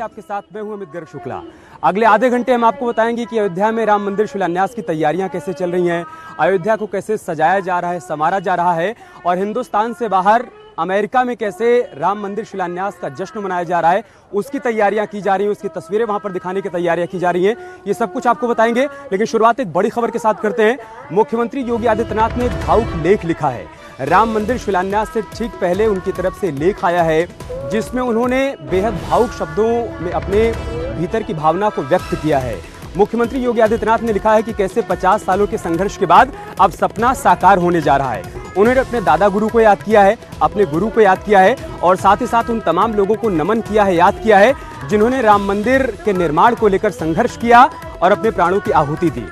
आपके साथ मैं हूं अमित गर्ग शुक्ला। अगले आधे घंटे हम आपको बताएंगे कि अयोध्या में राम मंदिर शिलान्यास की तैयारियां कैसे चल रही हैं, अयोध्या को कैसे सजाया जा रहा है, संवारा जा रहा है और हिंदुस्तान से बाहर अमेरिका में कैसे राम मंदिर शिलान्यास का जश्न मनाया जा रहा है, उसकी तैयारियां की जा रही हैं, उसकी तस्वीरें वहां पर दिखाने की तैयारियां की जा रही हैं। ये सब कुछ आपको बताएंगे, लेकिन शुरुआत एक बड़ी खबर के साथ करते हैं। मुख्यमंत्री योगी आदित्यनाथ ने एक भावुक लेख लिखा है। राम मंदिर शिलान्यास से ठीक पहले उनकी तरफ से लेख आया है जिसमें उन्होंने बेहद भावुक शब्दों में अपने भीतर की भावना को व्यक्त किया है। मुख्यमंत्री योगी आदित्यनाथ ने लिखा है कि कैसे 50 सालों के संघर्ष के बाद अब सपना साकार होने जा रहा है। उन्होंने अपने दादा गुरु को याद किया है, अपने गुरु को याद किया है और साथ ही साथ उन तमाम लोगों को नमन किया है, याद किया है जिन्होंने राम मंदिर के निर्माण को लेकर संघर्ष किया और अपने प्राणों की आहुति दी।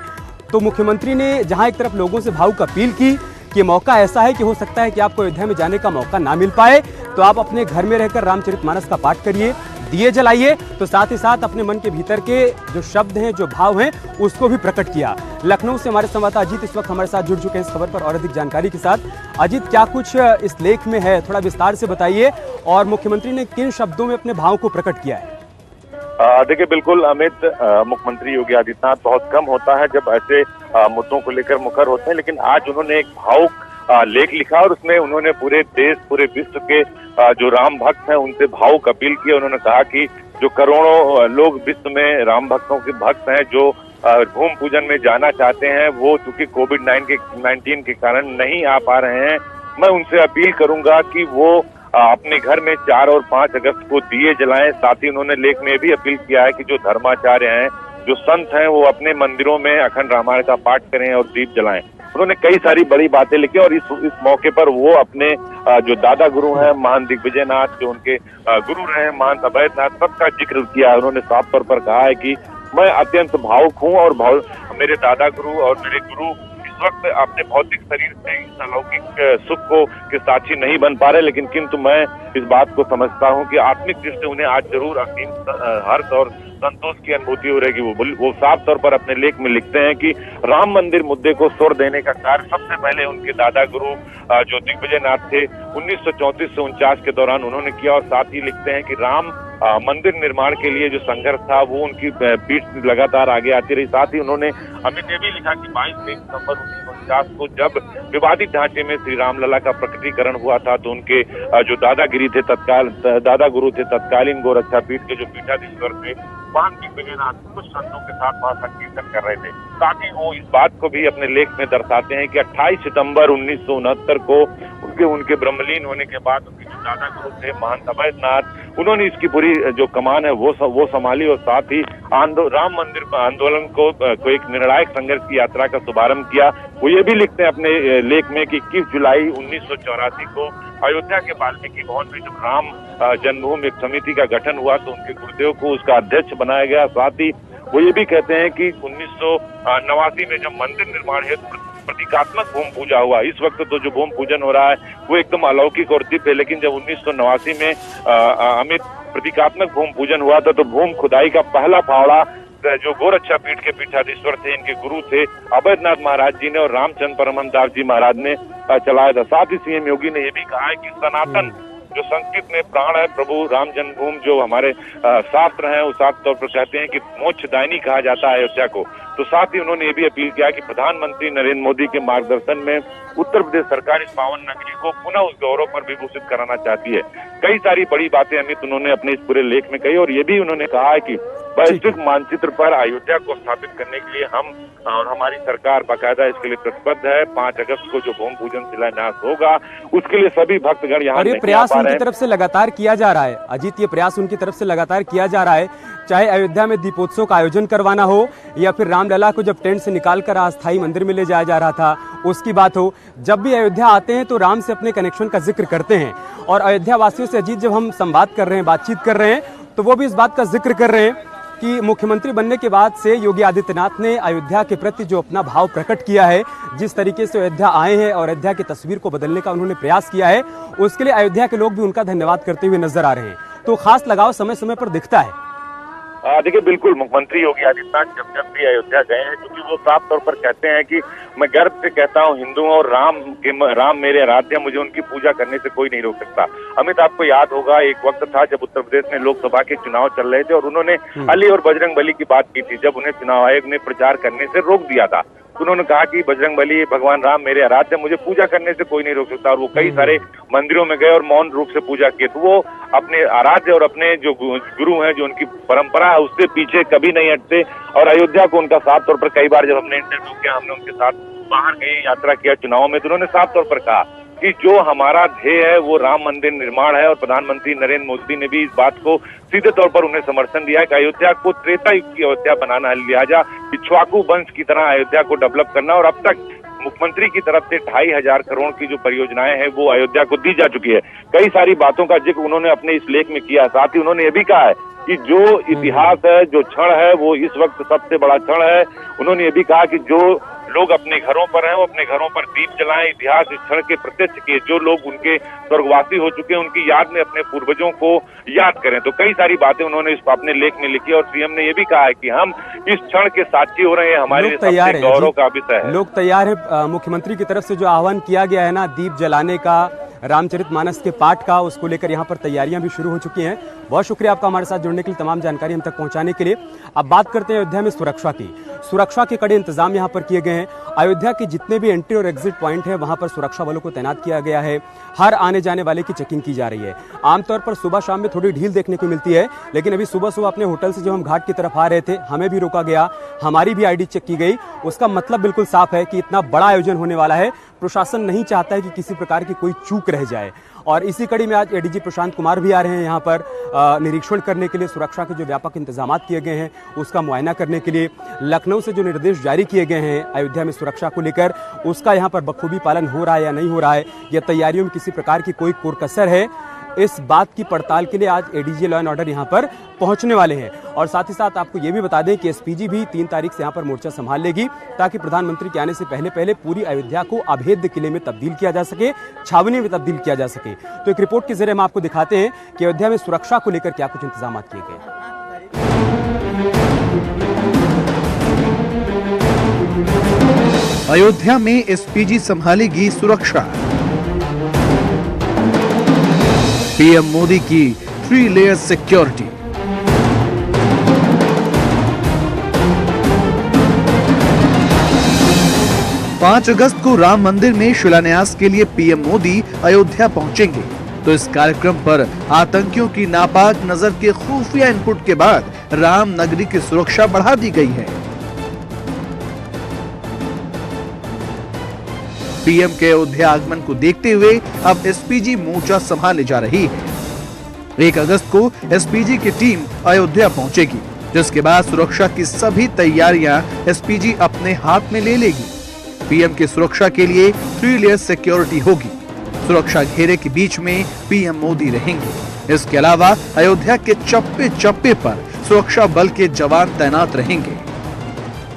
तो मुख्यमंत्री ने जहां एक तरफ लोगों से भावुक अपील की कि मौका ऐसा है कि हो सकता है कि आपको अयोध्या में जाने का मौका ना मिल पाए, तो आप अपने घर में रहकर रामचरितमानस का पाठ करिए, दिए जलाइए, तो साथ ही साथ अपने मन के भीतर के जो शब्द हैं, जो भाव हैं, उसको भी प्रकट किया। लखनऊ से हमारे संवाददाता अजीत इस वक्त हमारे साथ जुड़ चुके हैं इस खबर पर और अधिक जानकारी के साथ। अजीत, क्या कुछ इस लेख में है, थोड़ा विस्तार से बताइए और मुख्यमंत्री ने किन शब्दों में अपने भाव को प्रकट किया है? देखिए, बिल्कुल अमित, मुख्यमंत्री योगी आदित्यनाथ बहुत कम होता है जब ऐसे मुद्दों को लेकर मुखर होते हैं, लेकिन आज उन्होंने एक भावुक लेख लिखा और उसमें उन्होंने पूरे देश, पूरे विश्व के जो राम भक्त हैं उनसे भावुक अपील की। उन्होंने कहा कि जो करोड़ों लोग विश्व में राम भक्तों के भक्त हैं, जो भूमि पूजन में जाना चाहते हैं, वो चूंकि कोविड-19 के कारण नहीं आ पा रहे हैं, मैं उनसे अपील करूंगा कि वो अपने घर में 4 और 5 अगस्त को दिए जलाएं। साथ ही उन्होंने लेख में भी अपील किया है कि जो धर्माचार्य हैं, जो संत हैं, वो अपने मंदिरों में अखंड रामायण का पाठ करें और दीप जलाएं। उन्होंने कई सारी बड़ी बातें लिखी और इस मौके पर वो अपने जो दादा गुरु हैं महंत दिग्विजयनाथ, जो उनके गुरु रहे हैं महंत अभयनाथ, सबका जिक्र किया। उन्होंने साफ तौर पर कहा है कि मैं अत्यंत भावुक हूँ और मेरे दादा गुरु और मेरे गुरु इस वक्त अपने भौतिक शरीर से इस अलौकिक सुख को के साक्षी नहीं बन पा रहे, लेकिन किंतु मैं इस बात को समझता हूँ कि आत्मिक दृष्टि उन्हें आज जरूर असीम हर्ष और संतोष की अनुभूति हो रहेगी। वो साफ तौर पर अपने लेख में लिखते हैं कि राम मंदिर मुद्दे को स्वर देने का कार्य सबसे पहले उनके दादा गुरु जो दिग्विजयनाथ थे 1934 से 49 के दौरान उन्होंने किया। और साथ ही लिखते हैं कि राम मंदिर निर्माण के लिए जो संघर्ष था वो उनकी पीठ लगातार आगे आती रही। साथ ही उन्होंने अमित ये भी लिखा कि 22 दिसंबर 1949 को जब विवादित ढांचे में श्री रामलला का प्रकटीकरण हुआ था, तो उनके जो दादा गुरु थे तत्कालीन गोरक्षा पीठ के जो पीठाधीश्वर थे महंत दिग्विजयनाथ कुछ संतों के साथ वहां संकीर्तन कर रहे थे। साथ ही वो इस बात को भी अपने लेख में दर्शाते हैं कि 28 सितंबर 1969 को उनके ब्रह्मलीन होने के बाद उनके जो दादा गुरु थे महंत अभयनाथ, उन्होंने इसकी पूरी जो कमान है वो संभाली और साथ ही राम मंदिर आंदोलन को एक निर्णायक संघर्ष की यात्रा का शुभारंभ किया। वो ये भी लिखते हैं अपने लेख में कि 21 जुलाई 1984 को अयोध्या के वाल्मीकि भवन में जब राम जन्मभूमि समिति का गठन हुआ तो उनके गुरुदेव को उसका अध्यक्ष बनाया गया। साथ ही वो ये भी कहते हैं कि 1989 में जब मंदिर निर्माण हेतु प्रतीकात्मक भूमि पूजा हुआ, इस वक्त तो जो भूमि पूजन हो रहा है वो एकदम अलौकिक और दिव्य है, लेकिन जब 1989 में अमित प्रतीकात्मक भूमि पूजन हुआ था तो भूमि खुदाई का पहला फावड़ा जो गोरक्षा पीठ के पीठाधीश्वर थे, इनके गुरु थे अभयनाथ महाराज जी ने और रामचंद्र परमहंस दास जी महाराज ने चलाया था। साथ ही सीएम योगी ने यह भी कहा है कि सनातन जो संस्कृत में प्राण है, प्रभु राम जन्मभूमि जो हमारे शास्त्र हैं, वो साफ तौर पर कहते हैं कि मोक्षदायिनी कहा जाता है अयोध्या को। तो साथ ही उन्होंने ये भी अपील किया कि प्रधानमंत्री नरेंद्र मोदी के मार्गदर्शन में उत्तर प्रदेश सरकार इस पावन नगरी को पुनः उस गौरव पर विभूषित कराना चाहती है। कई सारी बड़ी बातें अमित उन्होंने अपने इस पूरे लेख में कही और ये भी उन्होंने कहा है कि वैश्विक मानचित्र पर अयोध्या को स्थापित करने के लिए हम और हमारी सरकार बाकायदा इसके लिए प्रतिबद्ध है। 5 अगस्त को जो भूमि पूजन शिलान्यास होगा उसके लिए सभी भक्तगण यहाँ और ये प्रयास उनकी तरफ से लगातार किया जा रहा है। अजीत, ये प्रयास उनकी तरफ से लगातार किया जा रहा है, चाहे अयोध्या में दीपोत्सव का आयोजन करवाना हो या फिर रामलला को जब टेंट से निकालकर अस्थायी मंदिर में ले जाया जा रहा था उसकी बात हो। जब भी अयोध्या आते हैं तो राम से अपने कनेक्शन का जिक्र करते हैं और अयोध्या वासियों से अजीत जब हम संवाद कर रहे हैं, बातचीत कर रहे हैं, तो वो भी इस बात का जिक्र कर रहे हैं कि मुख्यमंत्री बनने के बाद से योगी आदित्यनाथ ने अयोध्या के प्रति जो अपना भाव प्रकट किया है, जिस तरीके से अयोध्या आए हैं और अयोध्या की तस्वीर को बदलने का उन्होंने प्रयास किया है, उसके लिए अयोध्या के लोग भी उनका धन्यवाद करते हुए नजर आ रहे हैं। तो खास लगाव समय समय पर दिखता है। देखिए बिल्कुल मुख्यमंत्री योगी आदित्यनाथ जब जब भी अयोध्या गए हैं, क्योंकि वो साफ तौर पर कहते हैं कि मैं गर्व से कहता हूँ हिंदुओं और राम मेरे आराध्य, मुझे उनकी पूजा करने से कोई नहीं रोक सकता। अमित, आपको याद होगा एक वक्त था जब उत्तर प्रदेश में लोकसभा के चुनाव चल रहे थे और उन्होंने अली और बजरंगबली की बात की थी। जब उन्हें चुनाव आयोग ने प्रचार करने से रोक दिया था, उन्होंने कहा कि बजरंगबली भगवान राम मेरे आराध्य, मुझे पूजा करने से कोई नहीं रोक सकता। और वो कई सारे मंदिरों में गए और मौन रूप से पूजा किए। तो वो अपने आराध्य और अपने जो गुरु हैं, जो उनकी परंपरा है, उससे पीछे कभी नहीं हटते। और अयोध्या को उनका साफ तौर पर कई बार जब हमने इंटरव्यू किया, हमने उनके साथ बाहर गए यात्रा किया चुनाव में, तो उन्होंने साफ तौर पर कहा कि जो हमारा ध्येय है वो राम मंदिर निर्माण है। और प्रधानमंत्री नरेंद्र मोदी ने भी इस बात को सीधे तौर पर उन्हें समर्थन दिया है कि अयोध्या को त्रेता युग की अयोध्या बनाना है, लिहाजा इक्ष्वाकु वंश की तरह अयोध्या को डेवलप करना। और अब तक मुख्यमंत्री की तरफ से 2500 करोड़ की जो परियोजनाएं हैं वो अयोध्या को दी जा चुकी है। कई सारी बातों का जिक्र उन्होंने अपने इस लेख में किया। साथ ही उन्होंने ये भी कहा है कि जो इतिहास है, जो क्षण है, वो इस वक्त सबसे बड़ा क्षण है। उन्होंने ये भी कहा कि जो लोग अपने घरों पर हैं वो अपने घरों पर दीप जलाएं, इतिहास इस क्षण के प्रत्यक्ष किए। जो लोग उनके स्वर्गवासी हो चुके हैं उनकी याद में अपने पूर्वजों को याद करें। तो कई सारी बातें उन्होंने इस अपने लेख में लिखी। और सीएम ने ये भी कहा है कि हम इस क्षण के साक्षी हो रहे हैं, हमारे लिए सबसे गौरव का विषय है। लोग तैयार है। मुख्यमंत्री की तरफ से जो आह्वान किया गया है ना, दीप जलाने का, रामचरितमानस के पाठ का, उसको लेकर यहाँ पर तैयारियां भी शुरू हो चुकी हैं। बहुत शुक्रिया आपका हमारे साथ जुड़ने के लिए, तमाम जानकारी हम तक पहुंचाने के लिए। अब बात करते हैं अयोध्या में सुरक्षा की। सुरक्षा के कड़े इंतजाम यहाँ पर किए गए हैं। अयोध्या के जितने भी एंट्री और एग्जिट पॉइंट है वहां पर सुरक्षा बलों को तैनात किया गया है। हर आने जाने वाले की चेकिंग की जा रही है। आमतौर पर सुबह शाम में थोड़ी ढील देखने को मिलती है, लेकिन अभी सुबह सुबह अपने होटल से जब हम घाट की तरफ आ रहे थे, हमें भी रोका गया, हमारी भी आईडी चेक की गई। उसका मतलब बिल्कुल साफ है कि इतना बड़ा आयोजन होने वाला है, प्रशासन नहीं चाहता है कि किसी प्रकार की कोई चूक रह जाए। और इसी कड़ी में आज एडीजी प्रशांत कुमार भी आ रहे हैं यहाँ पर निरीक्षण करने के लिए। सुरक्षा के जो व्यापक इंतजाम किए गए हैं उसका मुआयना करने के लिए। लखनऊ से जो निर्देश जारी किए गए हैं अयोध्या में सुरक्षा को लेकर, उसका यहाँ पर बखूबी पालन हो रहा है या नहीं हो रहा है, या तैयारियों में किसी प्रकार की कोई कोरकसर है, इस बात की पड़ताल के लिए आज एडीजी लॉ एंड ऑर्डर यहाँ पर पहुंचने वाले हैं। और साथ ही साथ आपको ये भी बता दें कि एसपीजी भी 3 तारीख से यहाँ पर मोर्चा संभाल लेगी, ताकि प्रधानमंत्री के आने से पहले पहले पूरी अयोध्या को अभेद्य किले में तब्दील किया जा सके, छावनी में तब्दील किया जा सके। तो एक रिपोर्ट के जरिए हम आपको दिखाते हैं कि अयोध्या में सुरक्षा को लेकर क्या कुछ इंतजाम किए गए हैं। अयोध्या में एसपीजी संभालेगी सुरक्षा। पीएम मोदी की 3 लेयर सिक्योरिटी। पांच अगस्त को राम मंदिर में शिलान्यास के लिए पीएम मोदी अयोध्या पहुंचेंगे, तो इस कार्यक्रम पर आतंकियों की नापाक नजर के खुफिया इनपुट के बाद राम नगरी की सुरक्षा बढ़ा दी गई है। पीएम के अयोध्या आगमन को देखते हुए अब एसपीजी मोर्चा संभालने जा रही है। 1 अगस्त को एसपीजी की टीम अयोध्या पहुंचेगी, जिसके बाद सुरक्षा की सभी तैयारियां एसपीजी अपने हाथ में ले लेगी। पीएम की सुरक्षा के लिए 3 लेयर सिक्योरिटी होगी। सुरक्षा घेरे के बीच में पीएम मोदी रहेंगे। इसके अलावा अयोध्या के चप्पे चप्पे पर सुरक्षा बल के जवान तैनात रहेंगे।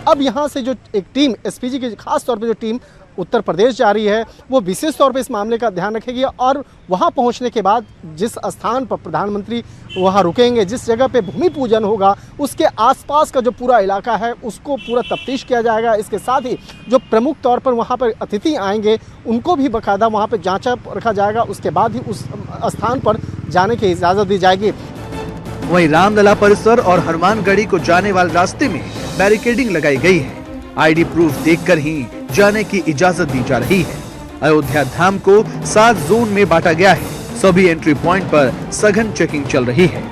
अब यहाँ से जो एक टीम एसपीजी की खास तौर पर जो टीम उत्तर प्रदेश जा रही है, वो विशेष तौर पे इस मामले का ध्यान रखेगी। और वहाँ पहुँचने के बाद जिस स्थान पर प्रधानमंत्री वहाँ रुकेंगे, जिस जगह पे भूमि पूजन होगा, उसके आसपास का जो पूरा इलाका है उसको पूरा तफ्तीश किया जाएगा। इसके साथ ही जो प्रमुख तौर पर वहाँ पर अतिथि आएंगे उनको भी बाकायदा वहाँ पर जांचा रखा जाएगा। उसके बाद ही उस स्थान पर जाने की इजाज़त दी जाएगी। वहीं रामलला परिसर और हनुमानगढ़ी को जाने वाले रास्ते में बैरिकेडिंग लगाई गई है। आईडी प्रूफ देखकर ही जाने की इजाजत दी जा रही है। अयोध्या धाम को 7 जोन में बांटा गया है। सभी एंट्री पॉइंट पर सघन चेकिंग चल रही है।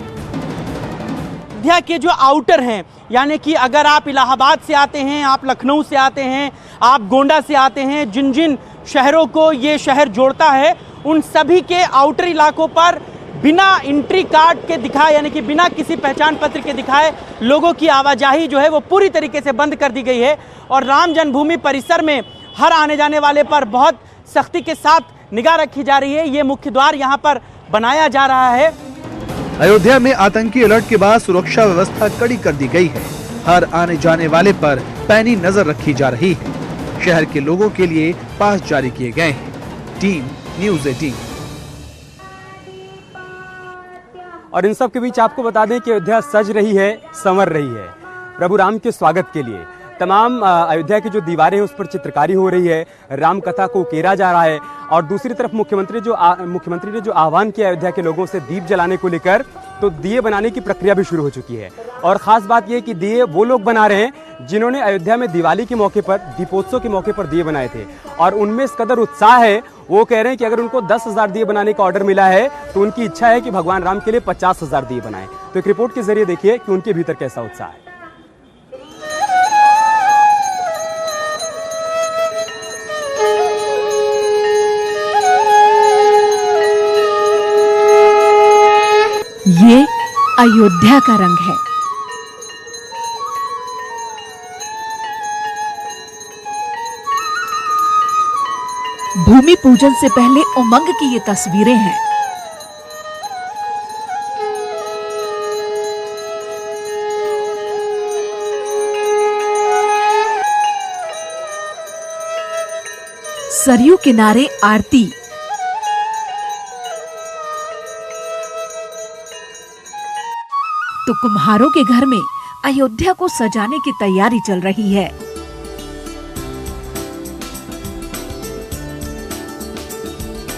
अयोध्या के जो आउटर हैं, यानी कि अगर आप इलाहाबाद से आते हैं, आप लखनऊ से आते हैं, आप गोंडा से आते हैं, जिन जिन शहरों को ये शहर जोड़ता है, उन सभी के आउटर इलाकों पर बिना एंट्री कार्ड के दिखाए, यानी कि बिना किसी पहचान पत्र के दिखाए लोगों की आवाजाही जो है वो पूरी तरीके से बंद कर दी गई है। और राम जन्मभूमि परिसर में हर आने जाने वाले पर बहुत सख्ती के साथ निगाह रखी जा रही है। ये मुख्य द्वार यहाँ पर बनाया जा रहा है। अयोध्या में आतंकी अलर्ट के बाद सुरक्षा व्यवस्था कड़ी कर दी गई है। हर आने जाने वाले पर पैनी नजर रखी जा रही है। शहर के लोगों के लिए पास जारी किए गए हैं। Team news 18। और इन सब के बीच आपको बता दें कि अयोध्या सज रही है, संवर रही है प्रभु राम के स्वागत के लिए। तमाम अयोध्या की जो दीवारें हैं उस पर चित्रकारी हो रही है, राम कथा को उकेरा जा रहा है। और दूसरी तरफ मुख्यमंत्री ने जो आह्वान किया अयोध्या के लोगों से दीप जलाने को लेकर, तो दिए बनाने की प्रक्रिया भी शुरू हो चुकी है। और खास बात यह है कि दिए वो लोग बना रहे हैं जिन्होंने अयोध्या में दिवाली के मौके पर, दीपोत्सव के मौके पर दिए बनाए थे, और उनमें इस कदर उत्साह है, वो कह रहे हैं कि अगर उनको 10,000 दिए बनाने का ऑर्डर मिला है तो उनकी इच्छा है कि भगवान राम के लिए 50,000 दिए बनाएं। तो एक रिपोर्ट के जरिए देखिए कि उनके भीतर कैसा उत्साह है। ये अयोध्या का रंग है। भूमि पूजन से पहले उमंग की ये तस्वीरें हैं। सरयू किनारे आरती, तो कुम्हारों के घर में अयोध्या को सजाने की तैयारी चल रही है।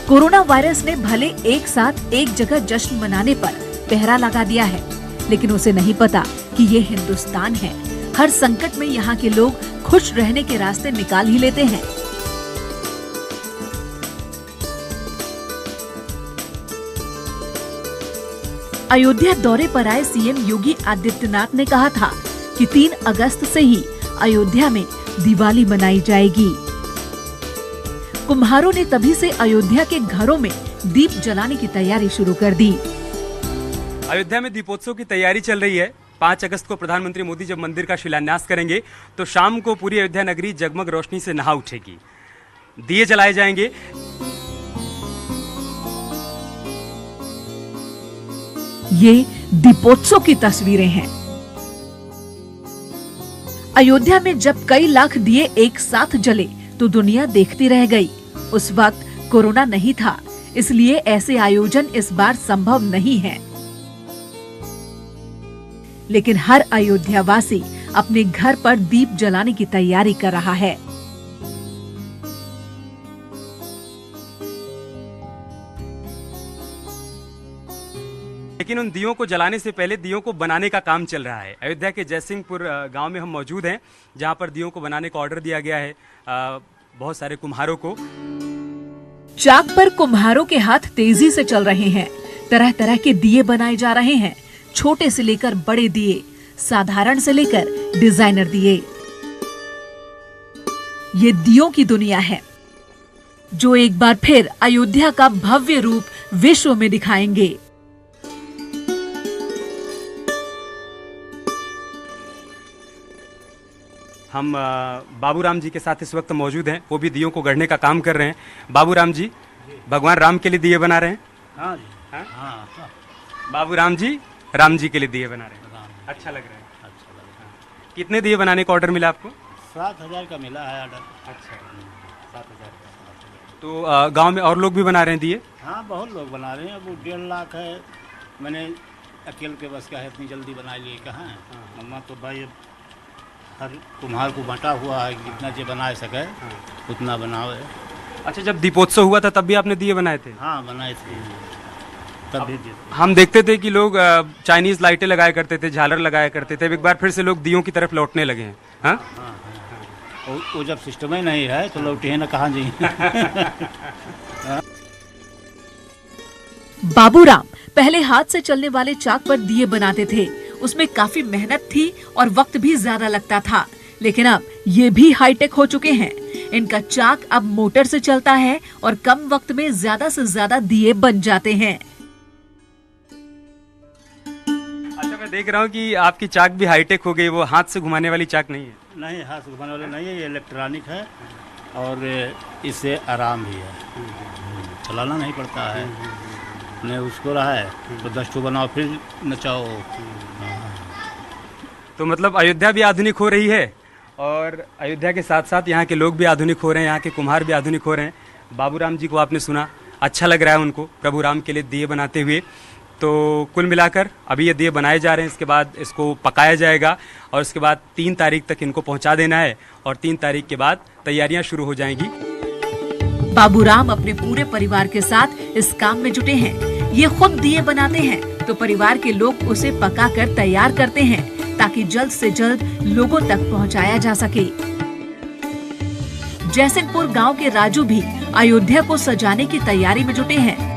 कोरोना वायरस ने भले एक साथ एक जगह जश्न मनाने पर पहरा लगा दिया है, लेकिन उसे नहीं पता कि ये हिंदुस्तान है। हर संकट में यहाँ के लोग खुश रहने के रास्ते निकाल ही लेते हैं। अयोध्या दौरे पर आए सीएम योगी आदित्यनाथ ने कहा था कि 3 अगस्त से ही अयोध्या में दिवाली मनाई जाएगी। कुम्हारों ने तभी से अयोध्या के घरों में दीप जलाने की तैयारी शुरू कर दी। अयोध्या में दीपोत्सव की तैयारी चल रही है। 5 अगस्त को प्रधानमंत्री मोदी जब मंदिर का शिलान्यास करेंगे तो शाम को पूरी अयोध्या नगरी जगमग रोशनी से नहा उठेगी, दिए जलाए जाएंगे। ये दीपोत्सव की तस्वीरें हैं। अयोध्या में जब कई लाख दिए एक साथ जले तो दुनिया देखती रह गई। उस वक्त कोरोना नहीं था, इसलिए ऐसे आयोजन इस बार संभव नहीं है। लेकिन हर अयोध्यावासी अपने घर पर दीप जलाने की तैयारी कर रहा है। लेकिन उन दियों को जलाने से पहले दियों को बनाने का काम चल रहा है। अयोध्या के जयसिंहपुर गांव में हम मौजूद हैं, जहां पर दियों को बनाने का ऑर्डर दिया गया है बहुत सारे कुम्हारों को। चाक पर कुम्हारों के हाथ तेजी से चल रहे हैं। तरह तरह के दिए बनाए जा रहे हैं, छोटे से लेकर बड़े दिए, साधारण से लेकर डिजाइनर दिए। ये दियों की दुनिया है जो एक बार फिर अयोध्या का भव्य रूप विश्व में दिखाएंगे। हम बाबू राम जी के साथ इस वक्त मौजूद हैं, वो भी दियों को गढ़ने का काम कर रहे हैं। बाबू राम जी भगवान राम के लिए दिए बना रहे हैं। हाँ जी, हाँ। बाबू राम जी के लिए दिए बना रहे हैं। अच्छा लग रहा है। अच्छा लग रहा है। कितने दिए बनाने का ऑर्डर मिला आपको? 7,000 का मिला है ऑर्डर। अच्छा, 7,000 का। तो गांव में और लोग भी बना रहे हैं दिए? हाँ, बहुत लोग बना रहे हैं। अब 1.5 लाख है, मैंने अकेले के बस का है, इतनी जल्दी बना लिए कहाँ है। मम्मा तो भाई हर कुम्हार को बांटा हुआ है, जितना जो बना सके उतना बनाओ। अच्छा, जब दीपोत्सव हुआ था तब भी आपने दिए बनाए थे? हाँ, बनाए थे तब भी। हम देखते थे कि लोग चाइनीज लाइटें लगाया करते थे, झालर लगाया करते थे, एक बार फिर से लोग दियों की तरफ लौटने लगे हैं। हाँ? वो जब सिस्टम ही नहीं है तो लौटे हैं ना कहाँ जी। बाबूराम पहले हाथ से चलने वाले चाक पर दिए बनाते थे। उसमें काफी मेहनत थी और वक्त भी ज्यादा लगता था, लेकिन अब ये भी हाईटेक हो चुके हैं। इनका चाक अब मोटर से चलता है और कम वक्त में ज्यादा से ज्यादा दिए बन जाते हैं। अच्छा, मैं देख रहा हूँ कि आपकी चाक भी हाईटेक हो गई, वो हाथ से घुमाने वाली चाक नहीं है। नहीं, हाथ से घुमाने वाले नहीं है, ये इलेक्ट्रॉनिक है और इससे आराम भी है, चलाना नहीं पड़ता है। नहीं उसको रहा है तो 10 ठो बनाओ फिर नचाओ। तो मतलब अयोध्या भी आधुनिक हो रही है और अयोध्या के साथ साथ यहाँ के लोग भी आधुनिक हो रहे हैं, यहाँ के कुम्हार भी आधुनिक हो रहे हैं। बाबू राम जी को आपने सुना, अच्छा लग रहा है उनको प्रभु राम के लिए दिए बनाते हुए। तो कुल मिलाकर अभी ये दिए बनाए जा रहे हैं, इसके बाद इसको पकाया जाएगा और उसके बाद 3 तारीख तक इनको पहुंचा देना है और 3 तारीख के बाद तैयारियां शुरू हो जाएंगी। बाबूराम अपने पूरे परिवार के साथ इस काम में जुटे हैं। ये खुद दिए बनाते हैं तो परिवार के लोग उसे पकाकर तैयार करते हैं ताकि जल्द से जल्द लोगों तक पहुंचाया जा सके। जयसिंहपुर गांव के राजू भी अयोध्या को सजाने की तैयारी में जुटे हैं।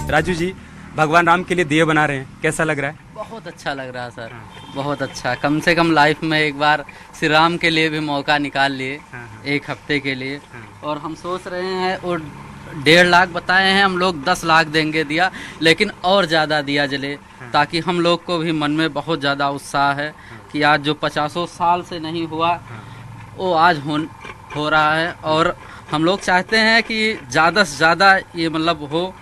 राजू जी, भगवान राम के लिए दिए बना रहे हैं, कैसा लग रहा है? बहुत अच्छा लग रहा है सर, बहुत अच्छा। कम से कम लाइफ में एक बार श्री राम के लिए भी मौका निकाल लिए, 1 हफ्ते के लिए। और हम सोच रहे हैं, और 1.5 लाख बताए हैं, हम लोग 10 लाख देंगे दिया, लेकिन और ज़्यादा दिया जले, ताकि हम लोग को भी मन में बहुत ज़्यादा उत्साह है कि आज जो 50 साल से नहीं हुआ वो आज हो रहा है। और हम लोग चाहते हैं कि ज़्यादा से ज़्यादा ये मतलब हो,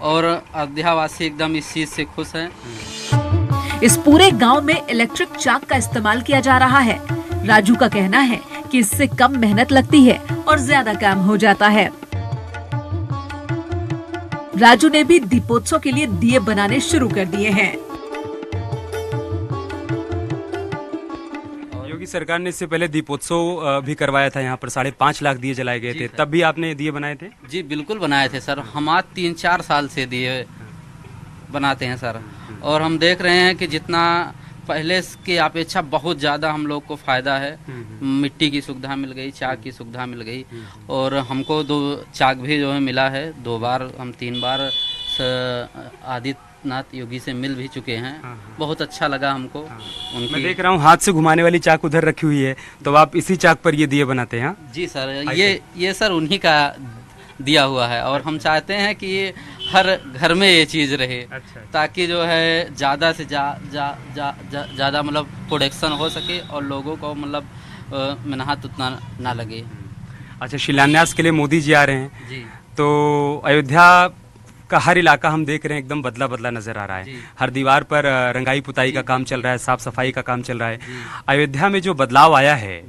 और अयोध्यावासी एकदम इस चीज़ से खुश हैं। इस पूरे गांव में इलेक्ट्रिक चाक का इस्तेमाल किया जा रहा है। राजू का कहना है कि इससे कम मेहनत लगती है और ज्यादा काम हो जाता है। राजू ने भी दीपोत्सव के लिए दिए बनाने शुरू कर दिए हैं। योगी सरकार ने इससे पहले दीपोत्सव भी करवाया था, यहाँ पर 5.5 लाख दिए जलाए गए थे, तब भी आपने दिए बनाए थे? जी बिल्कुल बनाए थे सर, हम आज 3-4 साल से दिए बनाते हैं सर। और हम देख रहे हैं कि जितना पहले की अपेक्षा बहुत ज़्यादा हम लोग को फ़ायदा है। मिट्टी की सुविधा मिल गई, चाक की सुविधा मिल गई, और हमको 2 चाक भी जो है मिला है। 2 बार, हम 3 बार आदित्यनाथ योगी से मिल भी चुके हैं। बहुत अच्छा लगा हमको उनकी। मैं देख रहा हूँ हाथ से घुमाने वाली चाक उधर रखी हुई है, तो आप इसी चाक पर ये दिए बनाते हैं? जी सर, ये सर उन्हीं का दिया हुआ है, और हम चाहते हैं कि ये हर घर में ये चीज़ रहे। अच्छा। ताकि जो है ज़्यादा से ज़्यादा मतलब प्रोडक्शन हो सके और लोगों को मतलब मेहनत उतना ना लगे। अच्छा, शिलान्यास के लिए मोदी जी आ रहे हैं जी, तो अयोध्या का हर इलाका हम देख रहे हैं एकदम बदला बदला नजर आ रहा है। हर दीवार पर रंगाई पुताई का काम चल रहा है, साफ सफाई का काम चल रहा है। अयोध्या में जो बदलाव आया है,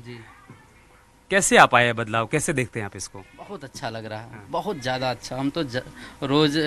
कैसे आप आए बदलाव, कैसे देखते हैं आप इसको? बहुत अच्छा लग रहा है, बहुत ज़्यादा अच्छा। हम तो रोज़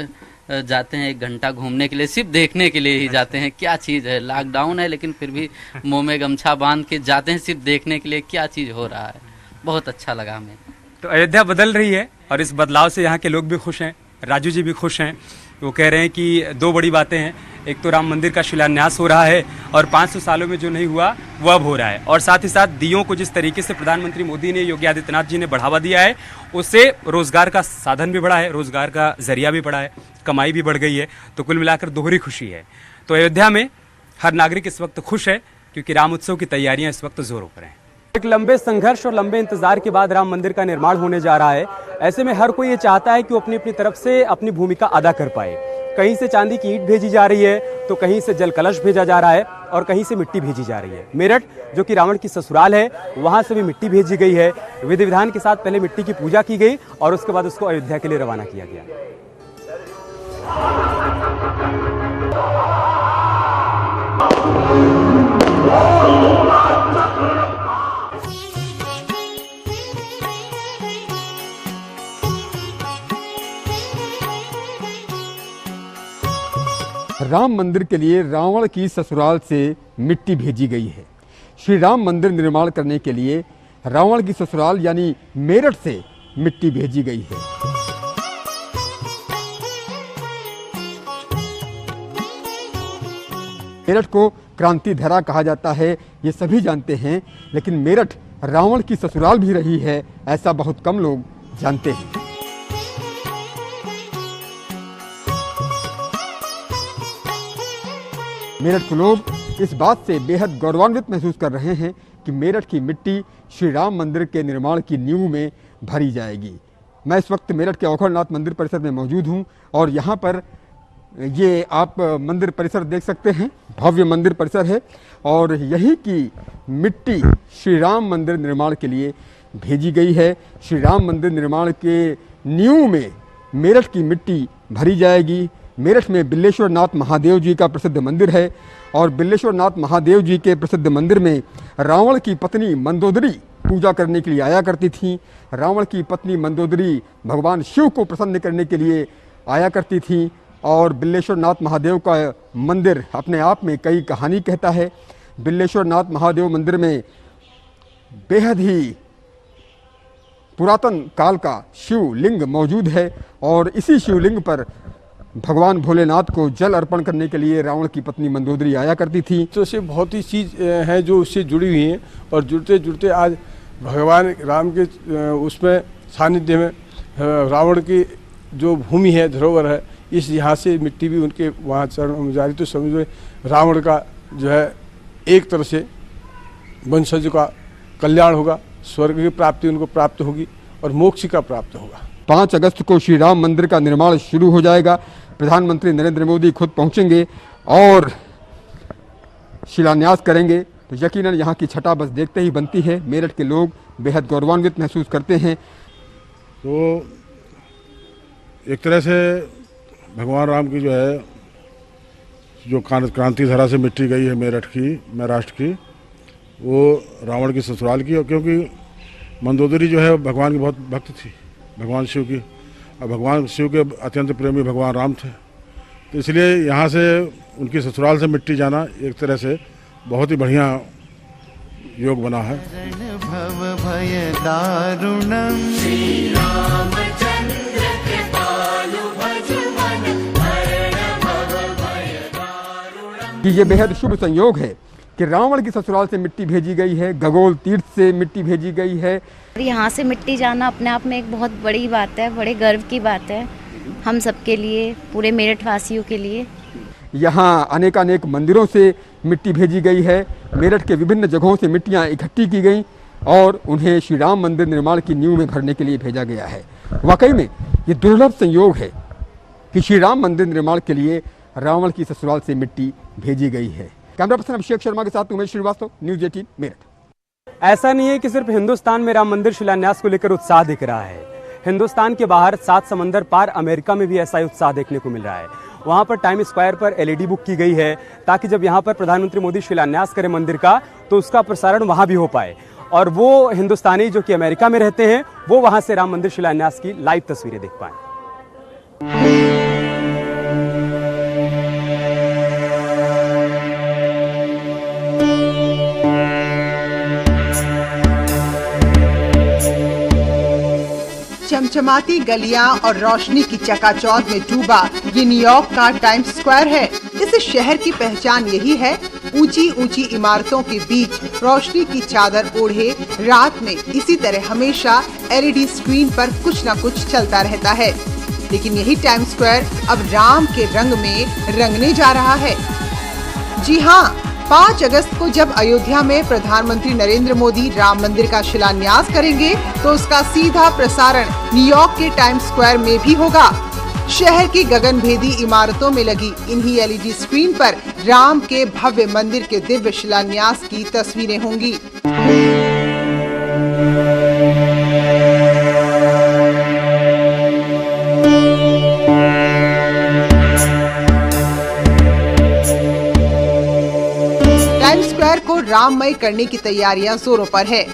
जाते हैं 1 घंटा घूमने के लिए, सिर्फ देखने के लिए ही जाते हैं क्या चीज़ है। लॉकडाउन है लेकिन फिर भी मुंह में गमछा बांध के जाते हैं सिर्फ देखने के लिए क्या चीज़ हो रहा है। बहुत अच्छा लगा हमें। तो अयोध्या बदल रही है और इस बदलाव से यहाँ के लोग भी खुश हैं, राजू जी भी खुश हैं। वो कह रहे हैं कि 2 बड़ी बातें हैं, एक तो राम मंदिर का शिलान्यास हो रहा है और 500 सालों में जो नहीं हुआ वो अब हो रहा है, और साथ ही साथ दियों को जिस तरीके से प्रधानमंत्री मोदी ने, योगी आदित्यनाथ जी ने बढ़ावा दिया है, उससे रोजगार का साधन भी बढ़ा है, रोजगार का जरिया भी बढ़ा है, कमाई भी बढ़ गई है। तो कुल मिलाकर दोहरी खुशी है। तो अयोध्या में हर नागरिक इस वक्त खुश है क्योंकि राम उत्सव की तैयारियां इस वक्त जोरों पर हैं। एक लंबे संघर्ष और लंबे इंतजार के बाद राम मंदिर का निर्माण होने जा रहा है। ऐसे में हर कोई ये चाहता है कि वो अपनी अपनी तरफ से अपनी भूमिका अदा कर पाए। कहीं से चांदी की ईंट भेजी जा रही है, तो कहीं से जल कलश भेजा जा रहा है, और कहीं से मिट्टी भेजी जा रही है। मेरठ, जो कि रावण की ससुराल है, वहां से भी मिट्टी भेजी गई है। विधि विधान के साथ पहले मिट्टी की पूजा की गई और उसके बाद उसको अयोध्या के लिए रवाना किया गया। राम मंदिर के लिए रावण की ससुराल से मिट्टी भेजी गई है। श्री राम मंदिर निर्माण करने के लिए रावण की ससुराल यानी मेरठ से मिट्टी भेजी गई है। मेरठ को क्रांति धरा कहा जाता है, ये सभी जानते हैं, लेकिन मेरठ रावण की ससुराल भी रही है, ऐसा बहुत कम लोग जानते हैं। मेरठ के लोग इस बात से बेहद गौरवान्वित महसूस कर रहे हैं कि मेरठ की मिट्टी श्री राम मंदिर के निर्माण की नींव में भरी जाएगी। मैं इस वक्त मेरठ के औखड़नाथ मंदिर परिसर में मौजूद हूं और यहां पर ये आप मंदिर परिसर देख सकते हैं, भव्य मंदिर परिसर है और यही की मिट्टी श्री राम मंदिर निर्माण के लिए भेजी गई है। श्री राम मंदिर निर्माण के नींव में मेरठ की मिट्टी भरी जाएगी। मेरठ में बिल्लेश्वर नाथ महादेव जी का प्रसिद्ध मंदिर है और बिल्लेश्वर नाथ महादेव जी के प्रसिद्ध मंदिर में रावण की पत्नी मंदोदरी पूजा करने के लिए आया करती थी। रावण की पत्नी मंदोदरी भगवान शिव को प्रसन्न करने के लिए आया करती थी। और बिल्लेश्वर नाथ महादेव का मंदिर अपने आप में कई कहानी कहता है। बिल्लेश्वर नाथ महादेव मंदिर में बेहद ही पुरातन काल का शिवलिंग मौजूद है और इसी शिवलिंग पर भगवान भोलेनाथ को जल अर्पण करने के लिए रावण की पत्नी मंदोदरी आया करती थी। तो से बहुत ही चीज़ हैं जो उससे जुड़ी हुई हैं और जुड़ते जुड़ते आज भगवान राम के उसमें सानिध्य में रावण की जो भूमि है, धरोहर है, इस यहाँ से मिट्टी भी उनके वहाँ चरण जारी। तो समझो रावण का जो है एक तरह से वंशज का कल्याण होगा, स्वर्ग की प्राप्ति उनको प्राप्त होगी और मोक्ष का प्राप्त होगा। 5 अगस्त को श्री राम मंदिर का निर्माण शुरू हो जाएगा। प्रधानमंत्री नरेंद्र मोदी खुद पहुंचेंगे और शिलान्यास करेंगे। तो यकीनन यहाँ की छटा बस देखते ही बनती है। मेरठ के लोग बेहद गौरवान्वित महसूस करते हैं। तो एक तरह से भगवान राम की जो है जो क्रांति धरा से मिट्टी गई है मेरठ की, महाराष्ट्र की, वो रावण की ससुराल की। और क्योंकि मंदोदरी जो है भगवान की बहुत भक्त थी, भगवान शिव की, और भगवान शिव के अत्यंत प्रेमी भगवान राम थे। तो इसलिए यहाँ से उनकी ससुराल से मिट्टी जाना एक तरह से बहुत ही बढ़िया योग बना है। कि ये बेहद शुभ संयोग है कि रावण की ससुराल से मिट्टी भेजी गई है, गगोल तीर्थ से मिट्टी भेजी गई है। यहाँ से मिट्टी जाना अपने आप में एक बहुत बड़ी बात है, बड़े गर्व की बात है हम सबके लिए, पूरे मेरठ वासियों के लिए। यहाँ अनेकानेक मंदिरों से मिट्टी भेजी गई है। मेरठ के विभिन्न जगहों से मिट्टियाँ इकट्ठी की गई और उन्हें श्री राम मंदिर निर्माण की नींव में भरने के लिए भेजा गया है। वाकई में ये दुर्लभ संयोग है कि श्री राम मंदिर निर्माण के लिए रावण की ससुराल से मिट्टी भेजी गई है। कैमरा पर्सन अभिषेक शर्मा के साथ उमेश श्रीवास्तव, न्यूज़ 18 मेरठ। ऐसा नहीं है कि सिर्फ हिंदुस्तान में राम मंदिर शिलान्यास को लेकर उत्साह दिख रहा है। हिंदुस्तान के बाहर 7 समंदर पार अमेरिका में भी ऐसा ही उत्साह देखने को मिल रहा है। वहां पर टाइम स्क्वायर पर LED बुक की गई है ताकि जब यहां पर प्रधानमंत्री मोदी शिलान्यास करें मंदिर का तो उसका प्रसारण वहां भी हो पाए और वो हिंदुस्तानी जो कि अमेरिका में रहते हैं वो वहां से राम मंदिर शिलान्यास की लाइव तस्वीरें देख पाएं। चमचमाती गलियां और रोशनी की चकाचौंध में डूबा ये न्यूयॉर्क का टाइम्स स्क्वायर है। इस शहर की पहचान यही है, ऊंची ऊंची इमारतों के बीच रोशनी की चादर ओढ़े रात में इसी तरह हमेशा LED स्क्रीन पर कुछ न कुछ चलता रहता है। लेकिन यही टाइम्स स्क्वायर अब राम के रंग में रंगने जा रहा है। जी हाँ, 5 अगस्त को जब अयोध्या में प्रधानमंत्री नरेंद्र मोदी राम मंदिर का शिलान्यास करेंगे तो उसका सीधा प्रसारण न्यूयॉर्क के टाइम्स स्क्वायर में भी होगा। शहर की गगनभेदी इमारतों में लगी इन्हीं LED स्क्रीन पर राम के भव्य मंदिर के दिव्य शिलान्यास की तस्वीरें होंगी। टाइम्स स्क्वायर को राममय करने की तैयारियां जोरों पर है।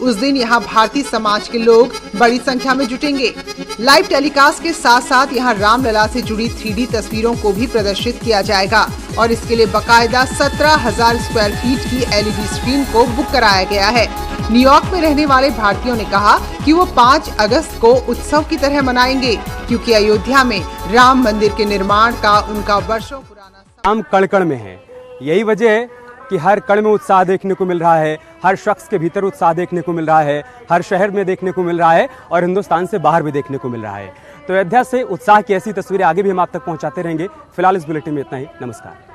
उस दिन यहां भारतीय समाज के लोग बड़ी संख्या में जुटेंगे। लाइव टेलीकास्ट के साथ साथ यहां रामलला से जुड़ी 3D तस्वीरों को भी प्रदर्शित किया जाएगा और इसके लिए बकायदा 17,000 स्क्वायर फीट की LED स्क्रीन को बुक कराया गया है। न्यूयॉर्क में रहने वाले भारतीयों ने कहा कि वो 5 अगस्त को उत्सव की तरह मनाएंगे क्योंकि अयोध्या में राम मंदिर के निर्माण का उनका वर्षों पुराना राम कण कण में है। यही वजह है कि हर कण में उत्साह देखने को मिल रहा है, हर शख्स के भीतर उत्साह देखने को मिल रहा है, हर शहर में देखने को मिल रहा है और हिंदुस्तान से बाहर भी देखने को मिल रहा है। तो अयोध्या से उत्साह की ऐसी तस्वीरें आगे भी हम आप तक पहुंचाते रहेंगे। फिलहाल इस बुलेटिन में इतना ही। नमस्कार।